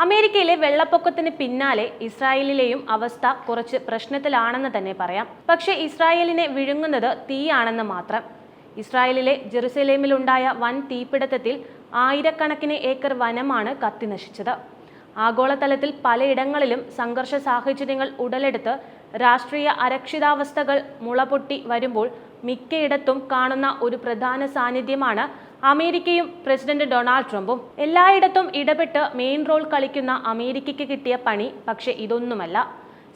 അമേരിക്കയിലെ വെള്ളപ്പൊക്കത്തിന് പിന്നാലെ ഇസ്രായേലിലെയും അവസ്ഥ കുറച്ച് പ്രശ്നത്തിലാണെന്ന് തന്നെ പറയാം. പക്ഷേ ഇസ്രായേലിനെ വിഴുങ്ങുന്നത് തീയാണെന്ന് മാത്രം. ഇസ്രായേലിലെ ജെറുസലേമിലുണ്ടായ വൻ തീപിടുത്തത്തിൽ ആയിരക്കണക്കിന് ഏക്കർ വനമാണ് കത്തിനശിച്ചത്. ആഗോളതലത്തിൽ പലയിടങ്ങളിലും സംഘർഷ സാഹചര്യങ്ങൾ ഉടലെടുത്ത് രാഷ്ട്രീയ അരക്ഷിതാവസ്ഥകൾ മുളപൊട്ടി വരുമ്പോൾ മിക്കയിടത്തും കാണുന്ന ഒരു പ്രധാന സാന്നിധ്യമാണ് അമേരിക്കയും പ്രസിഡന്റ് ഡൊണാൾഡ് ട്രംപും. എല്ലായിടത്തും ഇടപെട്ട് മെയിൻ റോൾ കളിക്കുന്ന അമേരിക്കയ്ക്ക് കിട്ടിയ പണി പക്ഷേ ഇതൊന്നുമല്ല.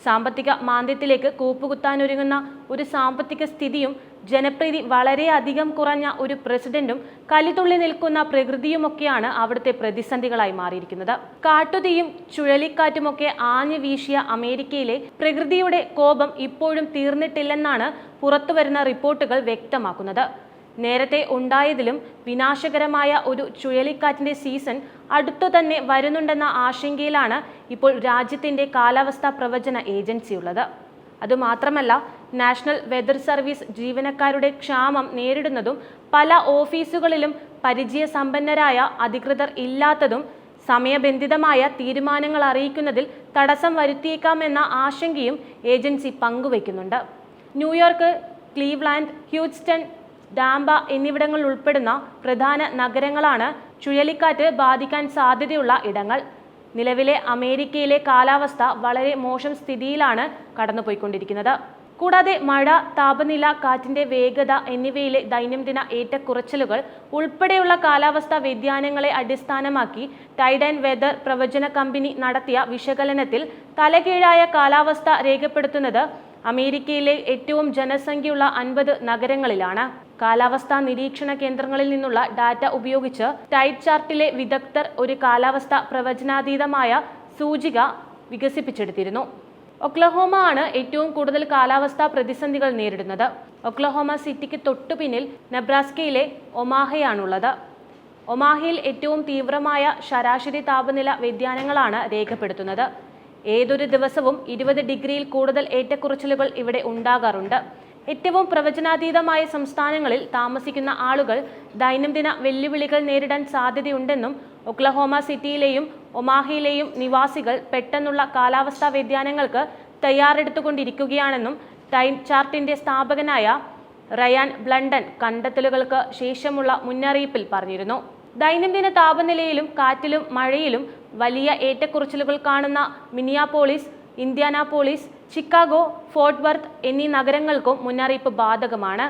സാമ്പത്തിക മാന്ദ്യത്തിലേക്ക് കൂപ്പുകുത്താനൊരുങ്ങുന്ന ഒരു സാമ്പത്തിക സ്ഥിതിയും ജനപ്രീതി വളരെയധികം കുറഞ്ഞ ഒരു പ്രസിഡന്റും കലിതുള്ളി നിൽക്കുന്ന പ്രകൃതിയുമൊക്കെയാണ് അവിടുത്തെ പ്രതിസന്ധികളായി മാറിയിരിക്കുന്നത്. കാട്ടുതീയും ചുഴലിക്കാറ്റുമൊക്കെ ആഞ്ഞു വീശിയ അമേരിക്കയിലെ പ്രകൃതിയുടെ കോപം ഇപ്പോഴും തീർന്നിട്ടില്ലെന്നാണ് പുറത്തുവരുന്ന റിപ്പോർട്ടുകൾ വ്യക്തമാക്കുന്നത്. നേരത്തെ ഉണ്ടായതിലും വിനാശകരമായ ഒരു ചുഴലിക്കാറ്റിന്റെ സീസൺ അടുത്തു തന്നെ വരുന്നുണ്ടെന്ന ആശങ്കയിലാണ് ഇപ്പോൾ രാജ്യത്തിന്റെ കാലാവസ്ഥാ പ്രവചന ഏജൻസിയുള്ളത്. അതുമാത്രമല്ല, നാഷണൽ വെതർ സർവീസ് ജീവനക്കാരുടെ ക്ഷാമം നേരിടുന്നതും പല ഓഫീസുകളിലും പരിചയസമ്പന്നരായ അധികൃതർ ഇല്ലാത്തതും സമയബന്ധിതമായ തീരുമാനങ്ങൾ അറിയിക്കുന്നതിൽ തടസ്സം വരുത്തിയേക്കാമെന്ന ആശങ്കയും ഏജൻസി പങ്കുവയ്ക്കുന്നുണ്ട്. ന്യൂയോർക്ക്, ക്ലീവ്ലാൻഡ്, ഹ്യൂസ്റ്റൺ, ഡാംബ എന്നിവിടങ്ങളിൽ ഉൾപ്പെടുന്ന പ്രധാന നഗരങ്ങളാണ് ചുഴലിക്കാറ്റ് ബാധിക്കാൻ സാധ്യതയുള്ള ഇടങ്ങൾ. നിലവിലെ അമേരിക്കയിലെ കാലാവസ്ഥ വളരെ മോശം സ്ഥിതിയിലാണ് കടന്നുപോയിക്കൊണ്ടിരിക്കുന്നത്. കൂടാതെ മഴ, താപനില, കാറ്റിന്റെ വേഗത എന്നിവയിലെ ദൈനംദിന ഏറ്റക്കുറച്ചിലുകൾ ഉൾപ്പെടെയുള്ള കാലാവസ്ഥാ വ്യതിയാനങ്ങളെ അടിസ്ഥാനമാക്കി ടൈഡ് ആൻഡ് വെതർ പ്രവചന കമ്പനി നടത്തിയ വിശകലനത്തിൽ തലകീഴായ കാലാവസ്ഥ രേഖപ്പെടുത്തുന്നത് അമേരിക്കയിലെ ഏറ്റവും ജനസംഖ്യയുള്ള 50 നഗരങ്ങളിലാണ്. കാലാവസ്ഥാ നിരീക്ഷണ കേന്ദ്രങ്ങളിൽ നിന്നുള്ള ഡാറ്റ ഉപയോഗിച്ച് ടൈഡ് ചാർട്ടിലെ വിദഗ്ധർ ഒരു കാലാവസ്ഥാ പ്രവചനാതീതമായ സൂചിക വികസിപ്പിച്ചെടുത്തിരുന്നു. ഒക്ലഹോമ ആണ് ഏറ്റവും കൂടുതൽ കാലാവസ്ഥാ പ്രതിസന്ധികൾ നേരിടുന്നത്. ഒക്ലഹോമ സിറ്റിക്ക് തൊട്ടുപിന്നിൽ നെബ്രാസ്കയിലെ ഒമാഹയാണുള്ളത്. ഒമാഹയിൽ ഏറ്റവും തീവ്രമായ ശരാശരി താപനില വ്യതിയാനങ്ങളാണ് രേഖപ്പെടുത്തുന്നത്. ഏതൊരു ദിവസവും 20 ഡിഗ്രിയിൽ കൂടുതൽ ഏറ്റക്കുറച്ചിലുകൾ ഇവിടെ ഉണ്ടാകാറുണ്ട്. ഏറ്റവും പ്രവചനാതീതമായ സംസ്ഥാനങ്ങളിൽ താമസിക്കുന്ന ആളുകൾ ദൈനംദിന വെല്ലുവിളികൾ നേരിടാൻ സാധ്യതയുണ്ടെന്നും ഒക്ലഹോമ സിറ്റിയിലെയും ഒമാഹയിലെയും നിവാസികൾ പെട്ടെന്നുള്ള കാലാവസ്ഥാ വ്യതിയാനങ്ങൾക്ക് തയ്യാറെടുത്തുകൊണ്ടിരിക്കുകയാണെന്നും ടൈം ചാർട്ടിന്റെ സ്ഥാപകനായ റയാൻ ബ്ലണ്ടൻ കണ്ടെത്തലുകൾക്ക് ശേഷമുള്ള മുന്നറിയിപ്പിൽ പറഞ്ഞിരുന്നു. ദൈനംദിന താപനിലയിലും കാറ്റിലും മഴയിലും വലിയ ഏറ്റക്കുറച്ചിലുകൾ കാണുന്ന മിനിയാപോളിസ്, ഇന്ത്യാനാപോളിസ്, ചിക്കാഗോ, ഫോർട്ട് വർത്ത് എന്നീ നഗരങ്ങൾക്കും മുന്നറിയിപ്പ് ബാധകമാണ്.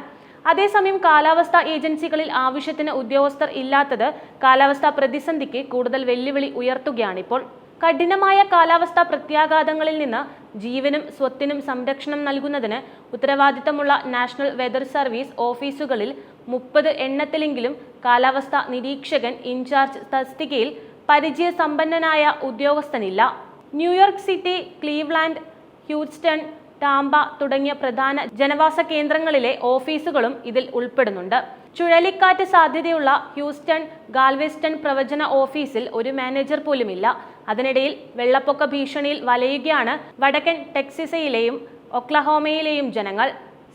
അതേസമയം കാലാവസ്ഥാ ഏജൻസികളിൽ ആവശ്യത്തിന് ഉദ്യോഗസ്ഥർ ഇല്ലാത്തത് കാലാവസ്ഥാ പ്രതിസന്ധിക്ക് കൂടുതൽ വെല്ലുവിളി ഉയർത്തുകയാണിപ്പോൾ. കഠിനമായ കാലാവസ്ഥാ പ്രത്യാഘാതങ്ങളിൽ നിന്ന് ജീവനും സ്വത്തിനും സംരക്ഷണം നൽകുന്നതിന് ഉത്തരവാദിത്തമുള്ള നാഷണൽ വെതർ സർവീസ് ഓഫീസുകളിൽ 30 എണ്ണത്തിലെങ്കിലും കാലാവസ്ഥാ നിരീക്ഷകൻ ഇൻചാർജ് തസ്തികയിൽ പരിചയസമ്പന്നനായ ഉദ്യോഗസ്ഥനില്ല. ന്യൂയോർക്ക് സിറ്റി, ക്ലീവ്ലാൻഡ്, ഹ്യൂസ്റ്റൺ, ടാംബ തുടങ്ങിയ പ്രധാന ജനവാസ കേന്ദ്രങ്ങളിലെ ഓഫീസുകളും ഇതിൽ ഉൾപ്പെടുന്നുണ്ട്. ചുഴലിക്കാറ്റ് സാധ്യതയുള്ള ഹ്യൂസ്റ്റൺ ഗാൽവെസ്റ്റൺ പ്രവചന ഓഫീസിൽ ഒരു മാനേജർ പോലുമില്ല. അതിനിടയിൽ വെള്ളപ്പൊക്ക ഭീഷണിയിൽ വലയുകയാണ് വടക്കൻ ടെക്സസിലെയും ഒക്ലഹോമയിലെയും ജനങ്ങൾ.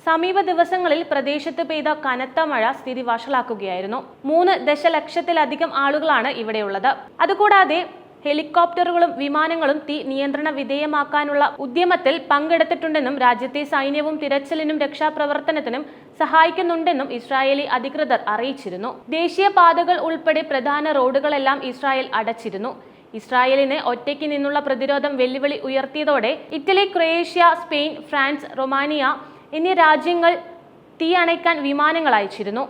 സമീപ ദിവസങ്ങളിൽ പ്രദേശത്ത് പെയ്ത കനത്ത മഴ സ്ഥിതി വഷളാക്കുകയായിരുന്നു. 3 ദശലക്ഷത്തിലധികം ആളുകളാണ് ഇവിടെയുള്ളത്. അതുകൂടാതെ ഹെലികോപ്റ്ററുകളും വിമാനങ്ങളും തീ നിയന്ത്രണ വിധേയമാക്കാനുള്ള ഉദ്യമത്തിൽ പങ്കെടുത്തിട്ടുണ്ടെന്നും രാജ്യത്തെ സൈന്യവും തിരച്ചിലിനും രക്ഷാപ്രവർത്തനത്തിനും സഹായിക്കുന്നുണ്ടെന്നും ഇസ്രായേലി അധികൃതർ അറിയിച്ചിരുന്നു. ദേശീയപാതകൾ ഉൾപ്പെടെ പ്രധാന റോഡുകളെല്ലാം ഇസ്രായേൽ അടച്ചിരുന്നു. ഇസ്രായേലിന് ഒറ്റയ്ക്ക് നിന്നുള്ള പ്രതിരോധം വെല്ലുവിളി ഉയർത്തിയതോടെ Italy, Croatia, Spain, France, Romania എന്നീ രാജ്യങ്ങൾ തീ അണയ്ക്കാൻ വിമാനങ്ങൾ അയച്ചിരുന്നു.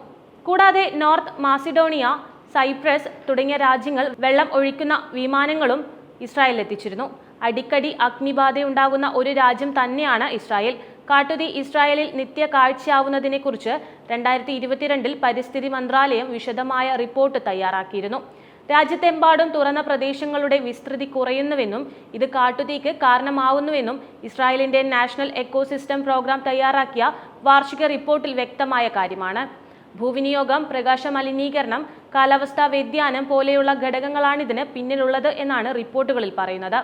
കൂടാതെ നോർത്ത് മാസിഡോണിയ, സൈപ്രസ് തുടങ്ങിയ രാജ്യങ്ങൾ വെള്ളം ഒഴിക്കുന്ന വിമാനങ്ങളും ഇസ്രായേൽ എത്തിച്ചിരുന്നു. അടിക്കടി അഗ്നിബാധയുണ്ടാകുന്ന ഒരു രാജ്യം തന്നെയാണ് ഇസ്രായേൽ. കാട്ടുതീ ഇസ്രായേലിൽ നിത്യ കാഴ്ചയാവുന്നതിനെക്കുറിച്ച് 2022 പരിസ്ഥിതി മന്ത്രാലയം വിശദമായ റിപ്പോർട്ട് തയ്യാറാക്കിയിരുന്നു. രാജ്യത്തെമ്പാടും തുറന്ന പ്രദേശങ്ങളുടെ വിസ്തൃതി കുറയുന്നുവെന്നും ഇത് കാട്ടുതീക്ക് കാരണമാവുന്നുവെന്നും ഇസ്രായേലിന്റെ നാഷണൽ എക്കോസിസ്റ്റം പ്രോഗ്രാം തയ്യാറാക്കിയ വാർഷിക റിപ്പോർട്ടിൽ വ്യക്തമായ കാര്യമാണ്. ഭൂവിനിയോഗം, പ്രകാശ മലിനീകരണം, കാലാവസ്ഥാ വ്യതിയാനം പോലെയുള്ള ഘടകങ്ങളാണിതിന് പിന്നിലുള്ളത് എന്നാണ് റിപ്പോർട്ടുകളിൽ പറയുന്നത്.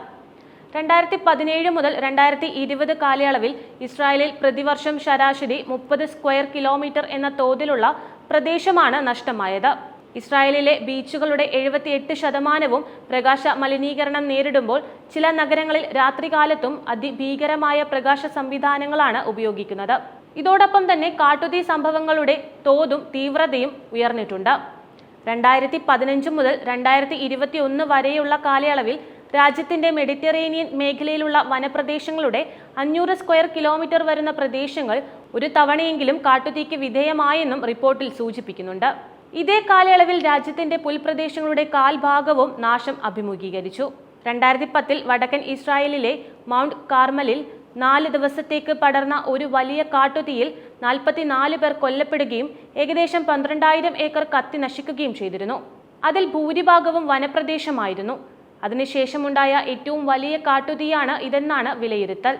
2017 മുതൽ 2020 കാലയളവിൽ ഇസ്രായേലിൽ പ്രതിവർഷം ശരാശരി 30 സ്ക്വയർ കിലോമീറ്റർ എന്ന തോതിലുള്ള പ്രദേശമാണ് നഷ്ടമായത്. ഇസ്രായേലിലെ ബീച്ചുകളുടെ 78% പ്രകാശ മലിനീകരണം നേരിടുമ്പോൾ ചില നഗരങ്ങളിൽ രാത്രികാലത്തും അതിഭീകരമായ പ്രകാശ സംവിധാനങ്ങളാണ് ഉപയോഗിക്കുന്നത്. ഇതോടൊപ്പം തന്നെ കാട്ടുതീ സംഭവങ്ങളുടെ തോതും തീവ്രതയും ഉയർന്നിട്ടുണ്ട്. 2015 മുതൽ 2021 വരെയുള്ള കാലയളവിൽ രാജ്യത്തിന്റെ മെഡിറ്ററേനിയൻ മേഖലയിലുള്ള വനപ്രദേശങ്ങളുടെ 500 സ്ക്വയർ കിലോമീറ്റർ വരുന്ന പ്രദേശങ്ങൾ ഒരു തവണയെങ്കിലും കാട്ടുതീക്ക് വിധേയമായെന്നും റിപ്പോർട്ടിൽ സൂചിപ്പിക്കുന്നുണ്ട്. ഇതേ കാലയളവിൽ രാജ്യത്തിന്റെ പുൽപ്രദേശങ്ങളുടെ കാൽഭാഗവും നാശം അഭിമുഖീകരിച്ചു. 2010 വടക്കൻ ഇസ്രായേലിലെ മൗണ്ട് കാർമലിൽ 4 ദിവസത്തേക്ക് പടർന്ന ഒരു വലിയ കാട്ടുതീയിൽ 44 പേർ കൊല്ലപ്പെടുകയും ഏകദേശം 12,000 ഏക്കർ കത്തി നശിക്കുകയും ചെയ്തിരുന്നു. അതിൽ ഭൂരിഭാഗവും വനപ്രദേശമായിരുന്നു. അതിനുശേഷമുണ്ടായ ഏറ്റവും വലിയ കാട്ടുതീയാണ് ഇതെന്നാണ് വിലയിരുത്തൽ.